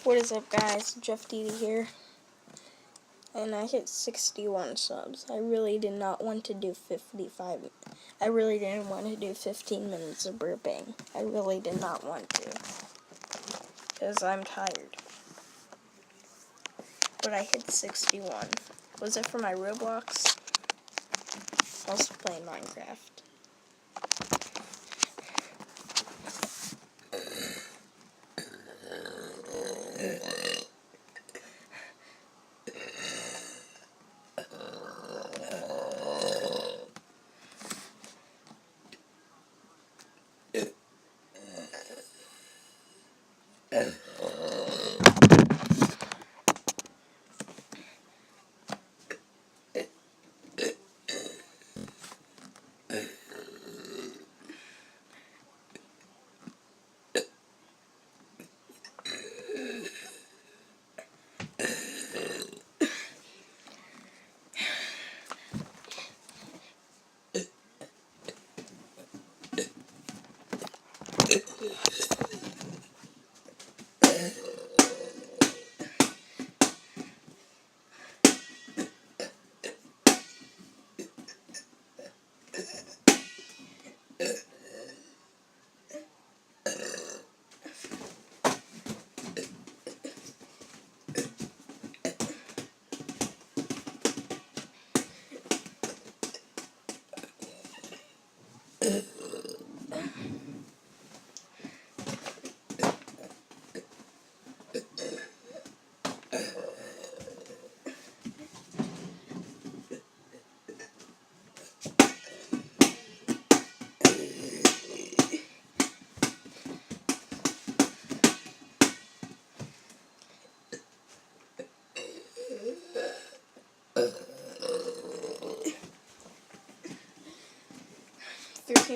What is up, guys? Jeff Didi here, and I hit 61 subs. I really did not want to do 55. I really didn't want to do 15 minutes of burping. I really did not want to, because I'm tired. But I hit 61. Was it for my Roblox? Also playing Minecraft.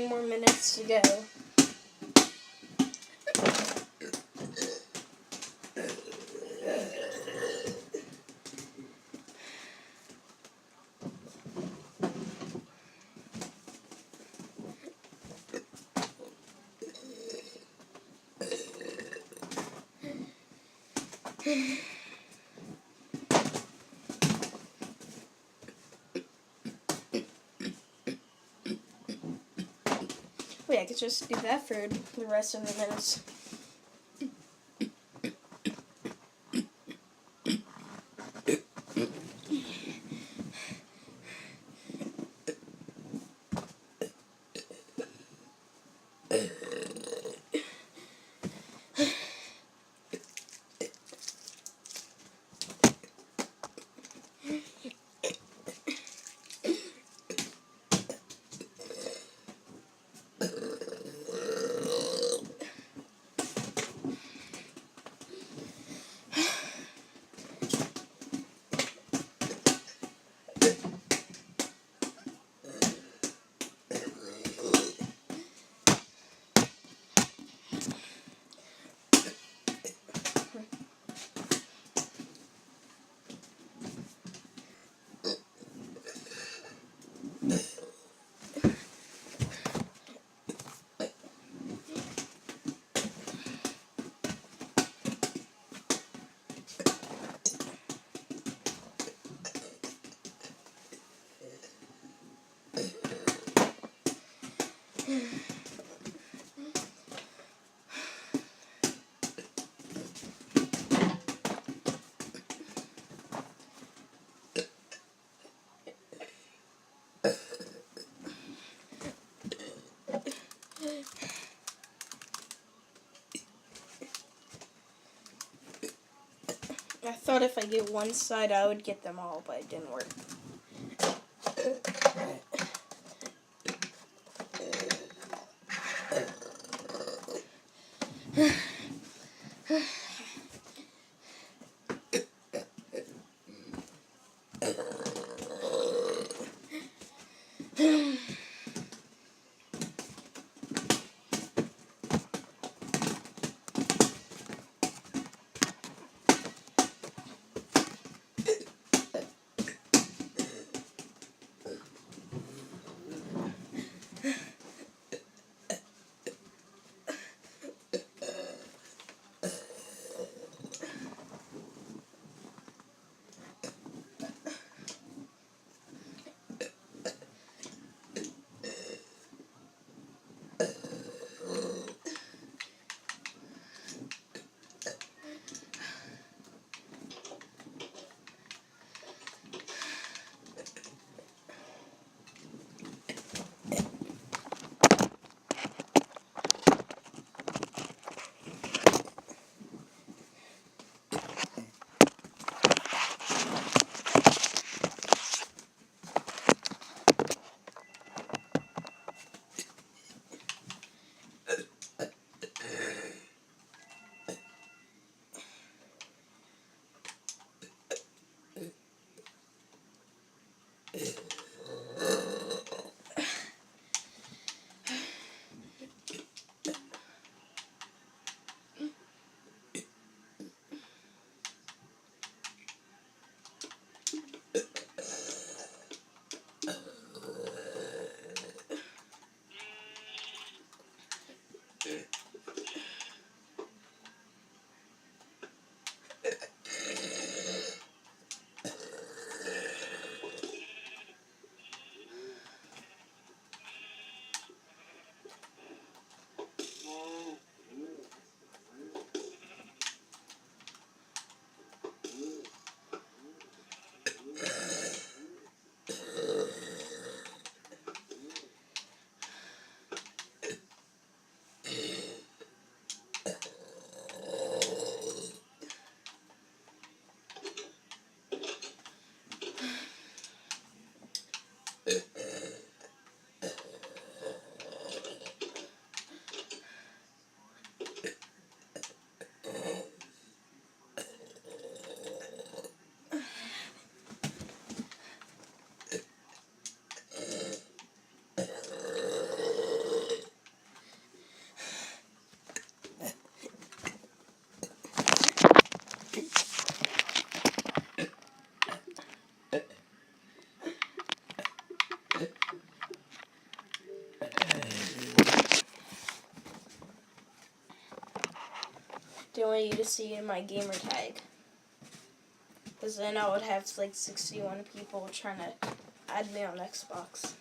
More minutes to go. Wait, I could just do that for the rest of the minutes. I thought if I get one side, I would get them all, but it didn't work. to see in my gamer tag. Because then I would have like 61 people trying to add me on Xbox.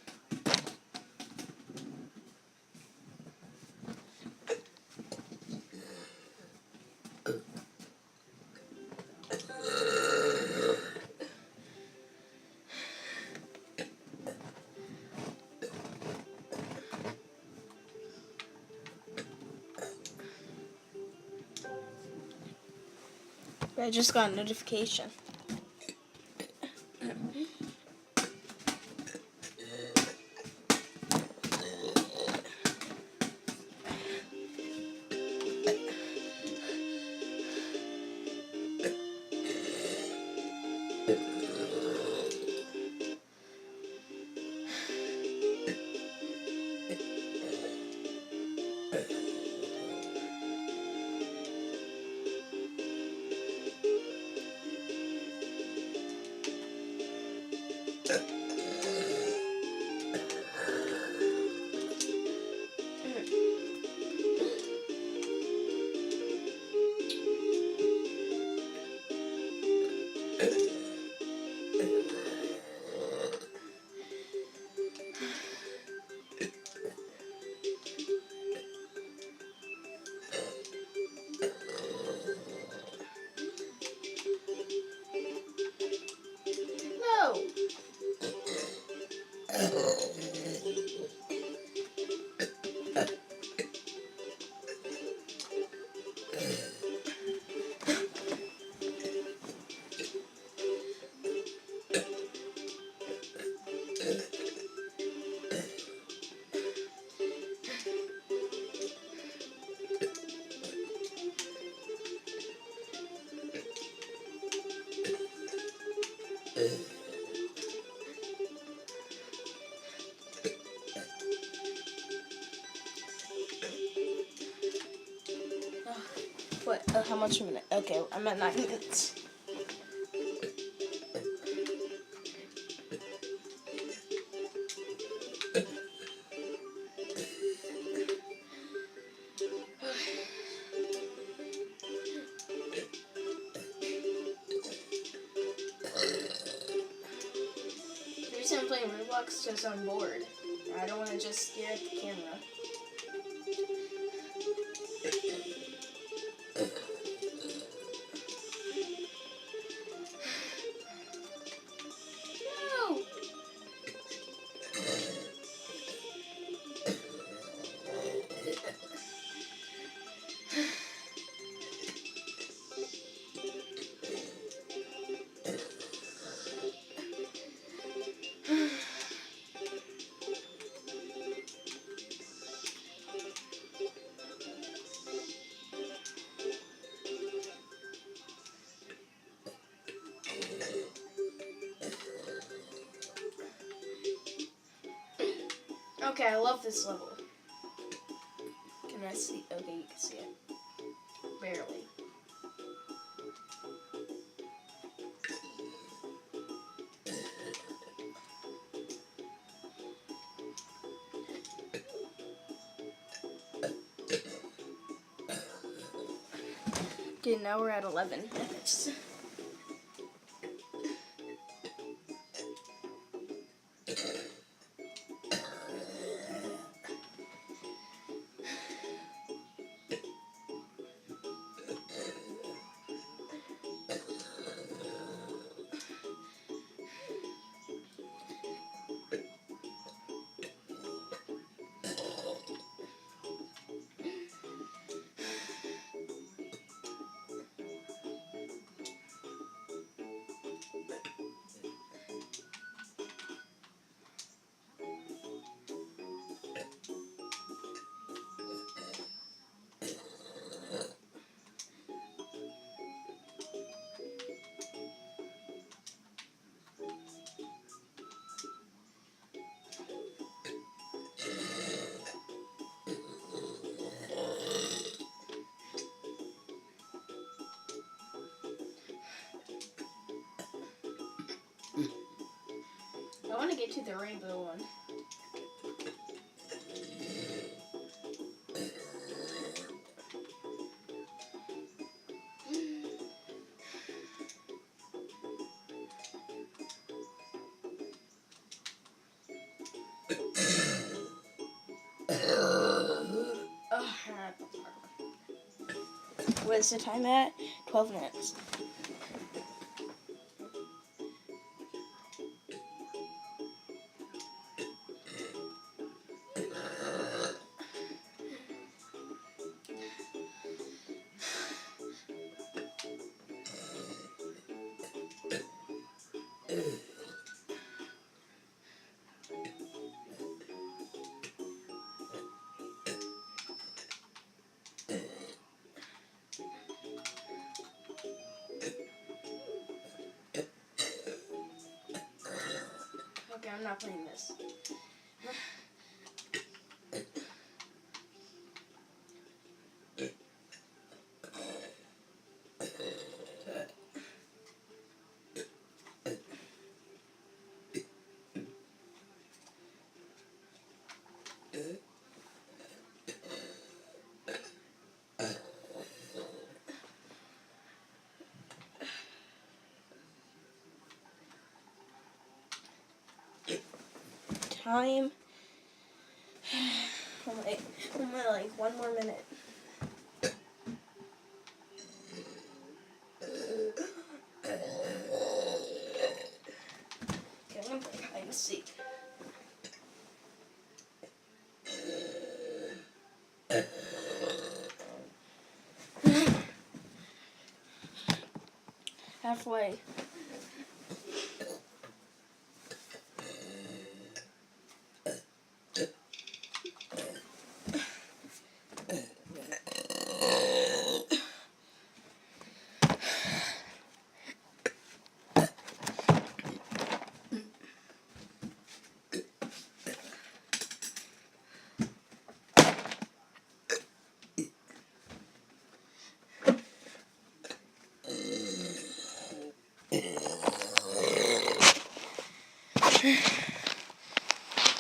I just got a notification. No! What? How much a minute? Okay, I'm at 9 minutes. The reason I'm playing Roblox is because I'm bored. I don't want to just stare at the camera. No! Okay, I love this level. Can I see? Okay, you can see it. Barely. Okay, now we're at 11 minutes. I want to get to the rainbow one. What is the time at? 12 minutes. Okay, I'm not playing this. Time. Like one more minute. Okay, I'm gonna play hide and seek. Halfway.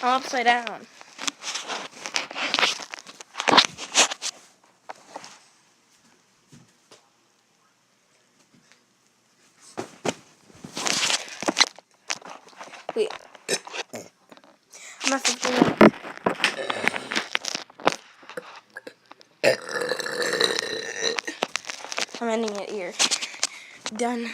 I'm upside down. Wait. I'm at 50 minutes. I'm ending it here. Done.